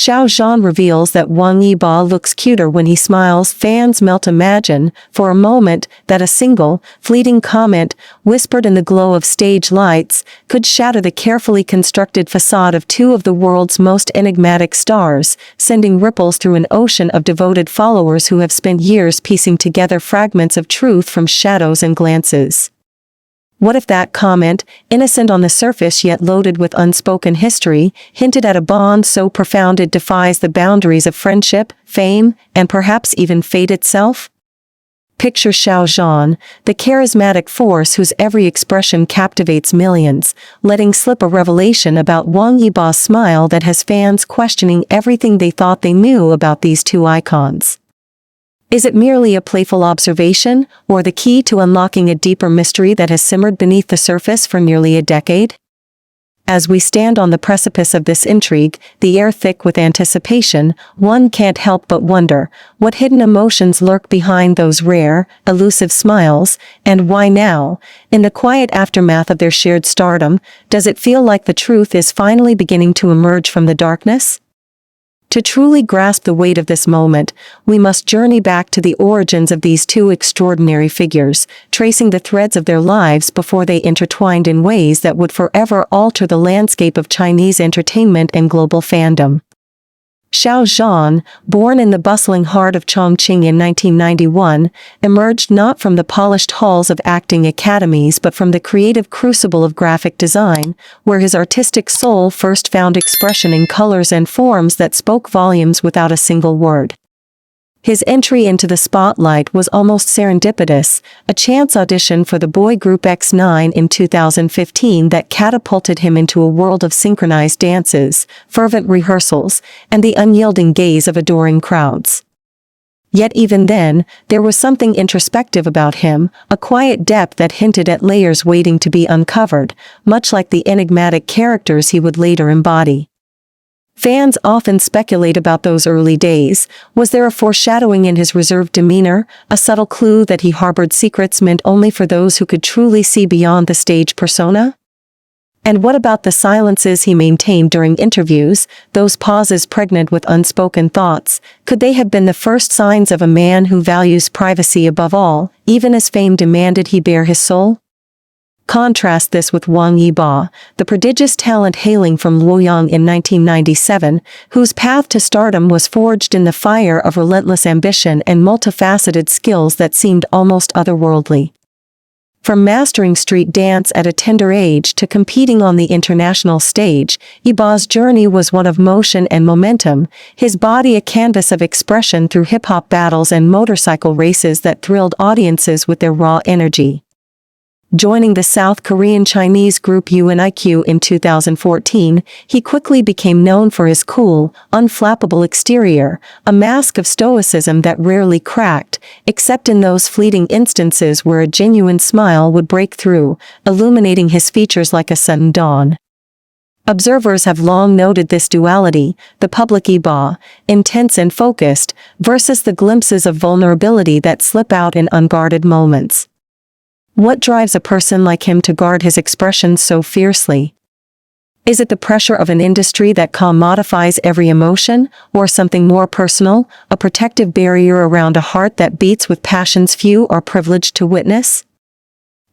Xiao Zhan reveals that Wang Yibo looks cuter when he smiles. Fans melt. Imagine, for a moment, that a single, fleeting comment, whispered in the glow of stage lights, could shatter the carefully constructed facade of two of the world's most enigmatic stars, sending ripples through an ocean of devoted followers who have spent years piecing together fragments of truth from shadows and glances. What if that comment, innocent on the surface yet loaded with unspoken history, hinted at a bond so profound it defies the boundaries of friendship, fame, and perhaps even fate itself? Picture Xiao Zhan, the charismatic force whose every expression captivates millions, letting slip a revelation about Wang Yibo's smile that has fans questioning everything they thought they knew about these two icons. Is it merely a playful observation, or the key to unlocking a deeper mystery that has simmered beneath the surface for nearly a decade? As we stand on the precipice of this intrigue, the air thick with anticipation, one can't help but wonder, what hidden emotions lurk behind those rare, elusive smiles, and why now, in the quiet aftermath of their shared stardom, does it feel like the truth is finally beginning to emerge from the darkness? To truly grasp the weight of this moment, we must journey back to the origins of these two extraordinary figures, tracing the threads of their lives before they intertwined in ways that would forever alter the landscape of Chinese entertainment and global fandom. Xiao Zhan, born in the bustling heart of Chongqing in 1991, emerged not from the polished halls of acting academies but from the creative crucible of graphic design, where his artistic soul first found expression in colors and forms that spoke volumes without a single word. His entry into the spotlight was almost serendipitous, a chance audition for the boy group X9 in 2015 that catapulted him into a world of synchronized dances, fervent rehearsals, and the unyielding gaze of adoring crowds. Yet even then, there was something introspective about him, a quiet depth that hinted at layers waiting to be uncovered, much like the enigmatic characters he would later embody. Fans often speculate about those early days. Was there a foreshadowing in his reserved demeanor, a subtle clue that he harbored secrets meant only for those who could truly see beyond the stage persona? And what about the silences he maintained during interviews, those pauses pregnant with unspoken thoughts? Could they have been the first signs of a man who values privacy above all, even as fame demanded he bare his soul? Contrast this with Wang Yibo, the prodigious talent hailing from Luoyang in 1997, whose path to stardom was forged in the fire of relentless ambition and multifaceted skills that seemed almost otherworldly. From mastering street dance at a tender age to competing on the international stage, Yibo's journey was one of motion and momentum, his body a canvas of expression through hip-hop battles and motorcycle races that thrilled audiences with their raw energy. Joining the South Korean Chinese group UNIQ in 2014, he quickly became known for his cool, unflappable exterior, a mask of stoicism that rarely cracked, except in those fleeting instances where a genuine smile would break through, illuminating his features like a sudden dawn. Observers have long noted this duality, the public Yibo, intense and focused, versus the glimpses of vulnerability that slip out in unguarded moments. What drives a person like him to guard his expressions so fiercely? Is it the pressure of an industry that commodifies every emotion, or something more personal, a protective barrier around a heart that beats with passions few are privileged to witness?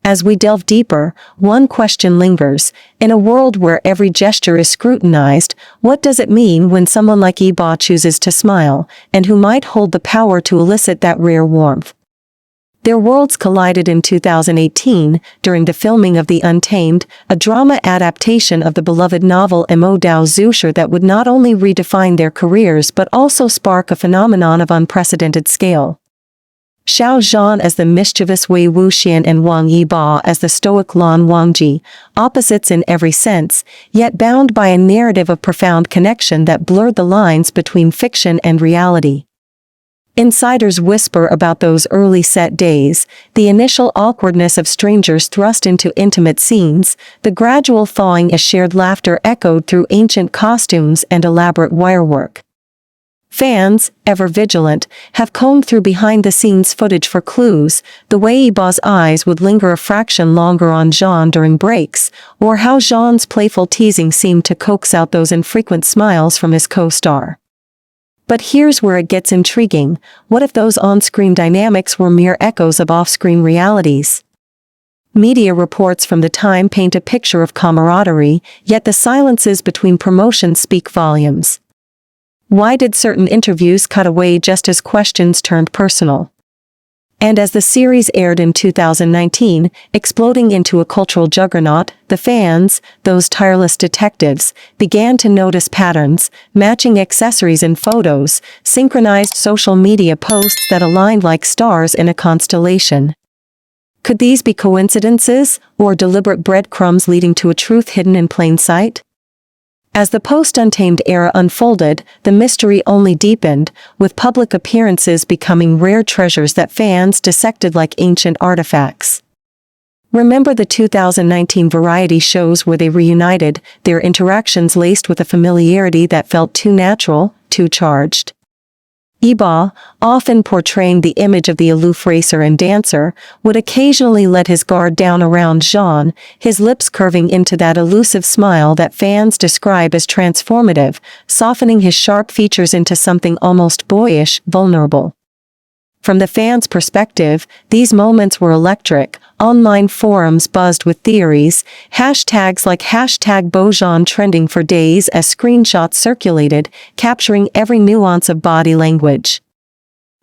As we delve deeper, one question lingers. In a world where every gesture is scrutinized, what does it mean when someone like Yibo chooses to smile, and who might hold the power to elicit that rare warmth? Their worlds collided in 2018, during the filming of The Untamed, a drama adaptation of the beloved novel Mo Dao Zushi that would not only redefine their careers but also spark a phenomenon of unprecedented scale. Xiao Zhan as the mischievous Wei Wuxian and Wang Yibo as the stoic Lan Wangji, opposites in every sense, yet bound by a narrative of profound connection that blurred the lines between fiction and reality. Insiders whisper about those early set days, the initial awkwardness of strangers thrust into intimate scenes, the gradual thawing as shared laughter echoed through ancient costumes and elaborate wirework. Fans, ever vigilant, have combed through behind-the-scenes footage for clues, the way Yibo's eyes would linger a fraction longer on Zhan during breaks, or how Zhan's playful teasing seemed to coax out those infrequent smiles from his co-star. But here's where it gets intriguing. What if those on-screen dynamics were mere echoes of off-screen realities? Media reports from the time paint a picture of camaraderie, yet the silences between promotions speak volumes. Why did certain interviews cut away just as questions turned personal? And as the series aired in 2019, exploding into a cultural juggernaut, the fans, those tireless detectives, began to notice patterns, matching accessories in photos, synchronized social media posts that aligned like stars in a constellation. Could these be coincidences, or deliberate breadcrumbs leading to a truth hidden in plain sight? As the post-Untamed era unfolded, the mystery only deepened, with public appearances becoming rare treasures that fans dissected like ancient artifacts. Remember the 2019 variety shows where they reunited, their interactions laced with a familiarity that felt too natural, too charged? Yibo, often portraying the image of the aloof racer and dancer, would occasionally let his guard down around Zhan, his lips curving into that elusive smile that fans describe as transformative, softening his sharp features into something almost boyish, vulnerable. From the fans' perspective, these moments were electric. Online forums buzzed with theories, hashtags like #Bozhan trending for days as screenshots circulated, capturing every nuance of body language.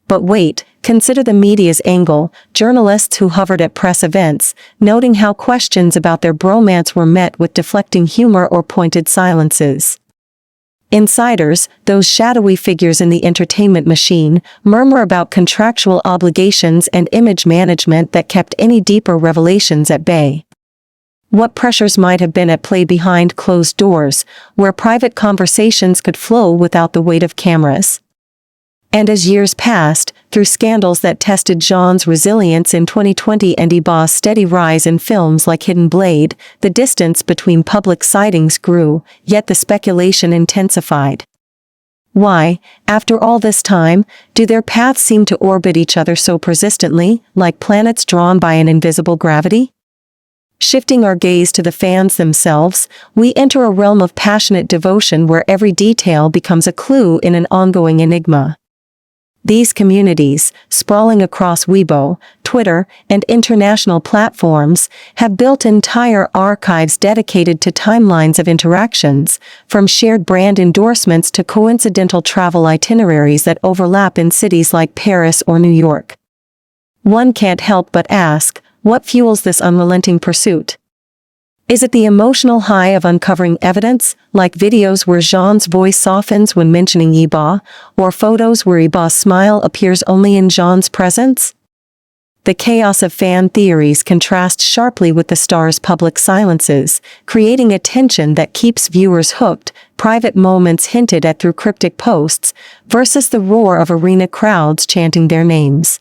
But wait, consider the media's angle, journalists who hovered at press events, noting how questions about their bromance were met with deflecting humor or pointed silences. Insiders, those shadowy figures in the entertainment machine, murmur about contractual obligations and image management that kept any deeper revelations at bay. What pressures might have been at play behind closed doors, where private conversations could flow without the weight of cameras? And as years passed, through scandals that tested Zhan's resilience in 2020 and Yibo's steady rise in films like Hidden Blade, the distance between public sightings grew, yet the speculation intensified. Why, after all this time, do their paths seem to orbit each other so persistently, like planets drawn by an invisible gravity? Shifting our gaze to the fans themselves, we enter a realm of passionate devotion where every detail becomes a clue in an ongoing enigma. These communities, sprawling across Weibo, Twitter, and international platforms, have built entire archives dedicated to timelines of interactions, from shared brand endorsements to coincidental travel itineraries that overlap in cities like Paris or New York. One can't help but ask, what fuels this unrelenting pursuit? Is it the emotional high of uncovering evidence, like videos where Zhan's voice softens when mentioning Yibo, or photos where Yibo's smile appears only in Zhan's presence? The chaos of fan theories contrasts sharply with the star's public silences, creating a tension that keeps viewers hooked, private moments hinted at through cryptic posts, versus the roar of arena crowds chanting their names.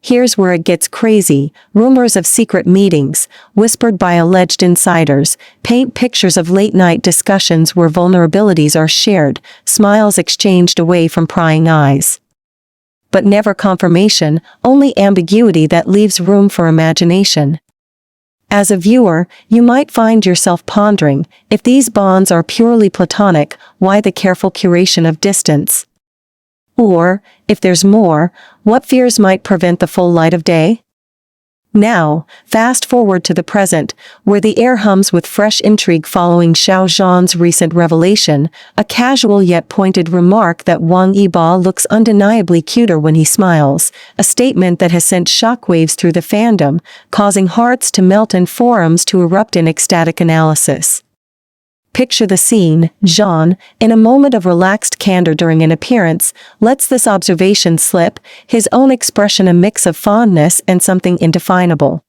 Here's where it gets crazy. Rumors of secret meetings, whispered by alleged insiders, paint pictures of late-night discussions where vulnerabilities are shared, smiles exchanged away from prying eyes. But never confirmation, only ambiguity that leaves room for imagination. As a viewer, you might find yourself pondering, if these bonds are purely platonic, why the careful curation of distance? Or, if there's more, what fears might prevent the full light of day? Now, fast forward to the present, where the air hums with fresh intrigue following Xiao Zhan's recent revelation, a casual yet pointed remark that Wang Yibo looks undeniably cuter when he smiles, a statement that has sent shockwaves through the fandom, causing hearts to melt and forums to erupt in ecstatic analysis. Picture the scene. Zhan, in a moment of relaxed candor during an appearance, lets this observation slip, his own expression a mix of fondness and something indefinable.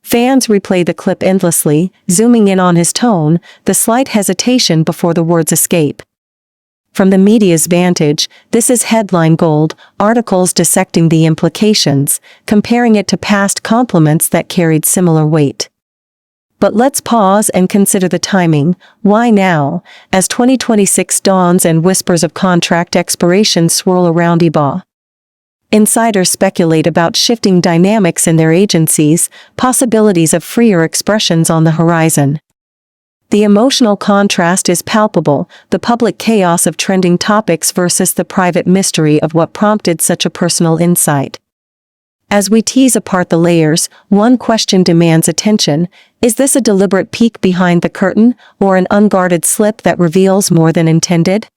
Fans replay the clip endlessly, zooming in on his tone, the slight hesitation before the words escape. From the media's vantage, this is headline gold, articles dissecting the implications, comparing it to past compliments that carried similar weight. But let's pause and consider the timing. Why now, as 2026 dawns and whispers of contract expiration swirl around Yibo? Insiders speculate about shifting dynamics in their agencies, possibilities of freer expressions on the horizon. The emotional contrast is palpable, the public chaos of trending topics versus the private mystery of what prompted such a personal insight. As we tease apart the layers, one question demands attention: is this a deliberate peek behind the curtain, or an unguarded slip that reveals more than intended?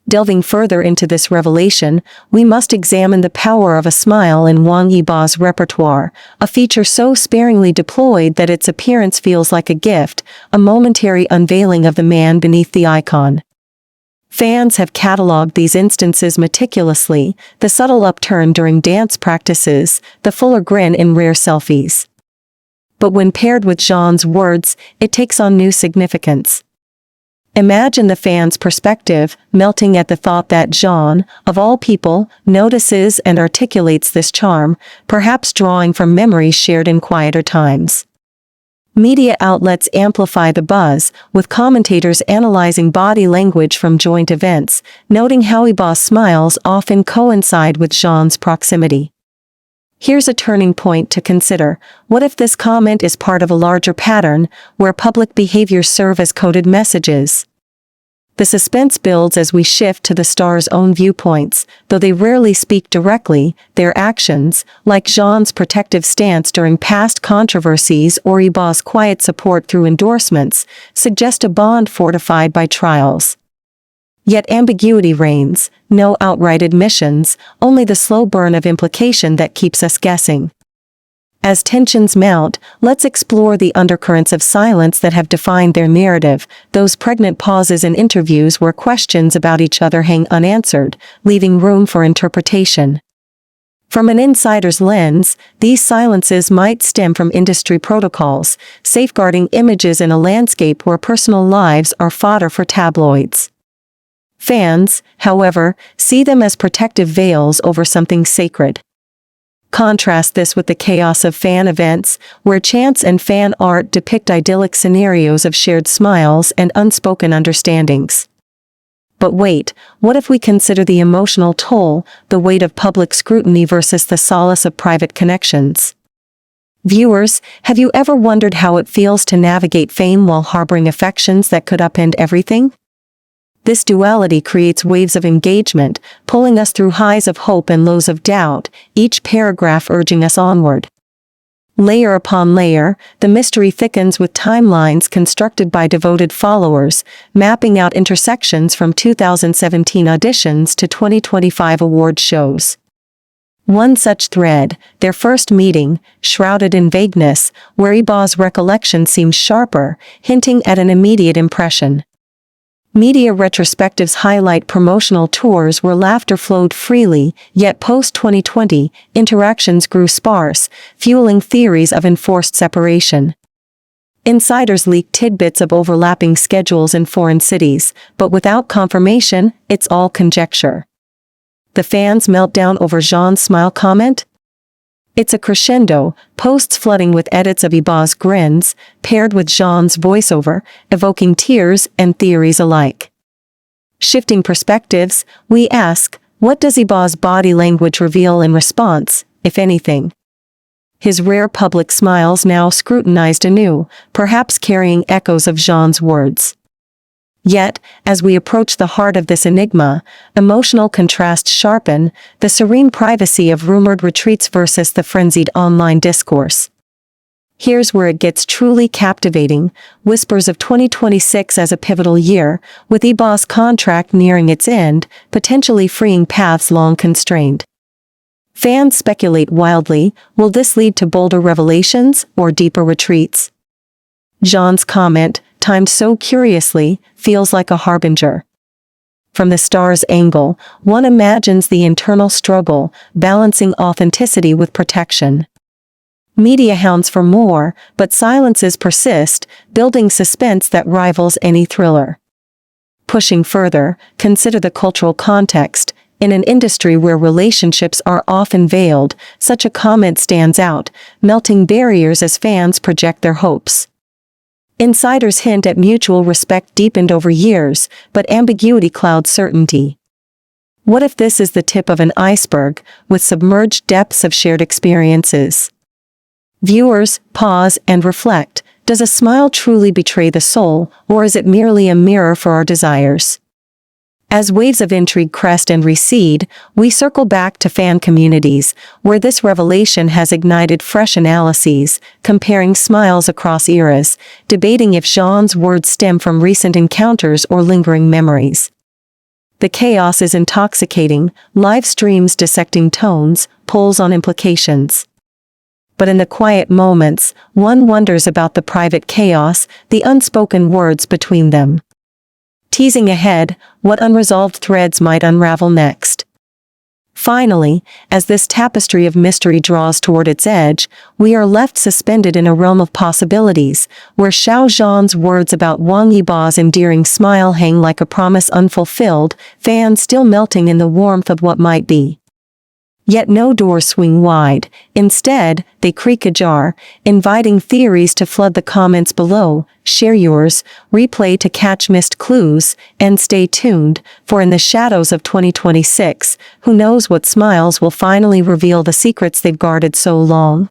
Delving further into this revelation, we must examine the power of a smile in Wang Yibo's repertoire, a feature so sparingly deployed that its appearance feels like a gift, a momentary unveiling of the man beneath the icon. Fans have catalogued these instances meticulously: the subtle upturn during dance practices, the fuller grin in rare selfies. But when paired with Zhan's words, it takes on new significance. Imagine the fan's perspective, melting at the thought that Zhan, of all people, notices and articulates this charm, perhaps drawing from memories shared in quieter times. Media outlets amplify the buzz, with commentators analyzing body language from joint events, noting how Yibo's smiles often coincide with Zhan's proximity. Here's a turning point to consider: what if this comment is part of a larger pattern, where public behaviors serve as coded messages? The suspense builds as we shift to the stars' own viewpoints. Though they rarely speak directly, their actions, like Zhan's protective stance during past controversies or Yibo's quiet support through endorsements, suggest a bond fortified by trials. Yet ambiguity reigns: no outright admissions, only the slow burn of implication that keeps us guessing. As tensions mount, let's explore the undercurrents of silence that have defined their narrative, those pregnant pauses in interviews where questions about each other hang unanswered, leaving room for interpretation. From an insider's lens, these silences might stem from industry protocols, safeguarding images in a landscape where personal lives are fodder for tabloids. Fans, however, see them as protective veils over something sacred. Contrast this with the chaos of fan events, where chants and fan art depict idyllic scenarios of shared smiles and unspoken understandings. But wait, what if we consider the emotional toll, the weight of public scrutiny versus the solace of private connections? Viewers, have you ever wondered how it feels to navigate fame while harboring affections that could upend everything? This duality creates waves of engagement, pulling us through highs of hope and lows of doubt, each paragraph urging us onward. Layer upon layer, the mystery thickens with timelines constructed by devoted followers, mapping out intersections from 2017 auditions to 2025 award shows. One such thread, their first meeting, shrouded in vagueness, where Yibo's recollection seems sharper, hinting at an immediate impression. Media retrospectives highlight promotional tours where laughter flowed freely, yet post-2020, interactions grew sparse, fueling theories of enforced separation. Insiders leak tidbits of overlapping schedules in foreign cities, but without confirmation, it's all conjecture. The fans' meltdown over Zhan's smile comment? It's a crescendo, posts flooding with edits of Yibo's grins, paired with Zhan's voiceover, evoking tears and theories alike. Shifting perspectives, we ask, what does Yibo's body language reveal in response, if anything? His rare public smiles now scrutinized anew, perhaps carrying echoes of Zhan's words. Yet, as we approach the heart of this enigma, emotional contrasts sharpen, the serene privacy of rumored retreats versus the frenzied online discourse. Here's where it gets truly captivating: whispers of 2026 as a pivotal year, with Yibo's contract nearing its end, potentially freeing paths long constrained. Fans speculate wildly: will this lead to bolder revelations or deeper retreats? Zhan's comment, timed so curiously, feels like a harbinger. From the star's angle, one imagines the internal struggle, balancing authenticity with protection. Media hounds for more, but silences persist, building suspense that rivals any thriller. Pushing further, consider the cultural context. In an industry where relationships are often veiled, such a comment stands out, melting barriers as fans project their hopes. Insiders hint at mutual respect deepened over years, but ambiguity clouds certainty. What if this is the tip of an iceberg, with submerged depths of shared experiences? Viewers, pause and reflect, Does a smile truly betray the soul, or is it merely a mirror for our desires? As waves of intrigue crest and recede, we circle back to fan communities, where this revelation has ignited fresh analyses, comparing smiles across eras, debating if Zhan's words stem from recent encounters or lingering memories. The chaos is intoxicating, live streams dissecting tones, polls on implications. But in the quiet moments, one wonders about the private chaos, the unspoken words between them. Teasing ahead, what unresolved threads might unravel next. Finally, as this tapestry of mystery draws toward its edge, we are left suspended in a realm of possibilities, where Xiao Zhan's words about Wang Yibo's endearing smile hang like a promise unfulfilled, fans still melting in the warmth of what might be. Yet no doors swing wide, instead, they creak ajar, inviting theories to flood the comments below. Share yours, replay to catch missed clues, and stay tuned, for in the shadows of 2026, who knows what smiles will finally reveal the secrets they've guarded so long.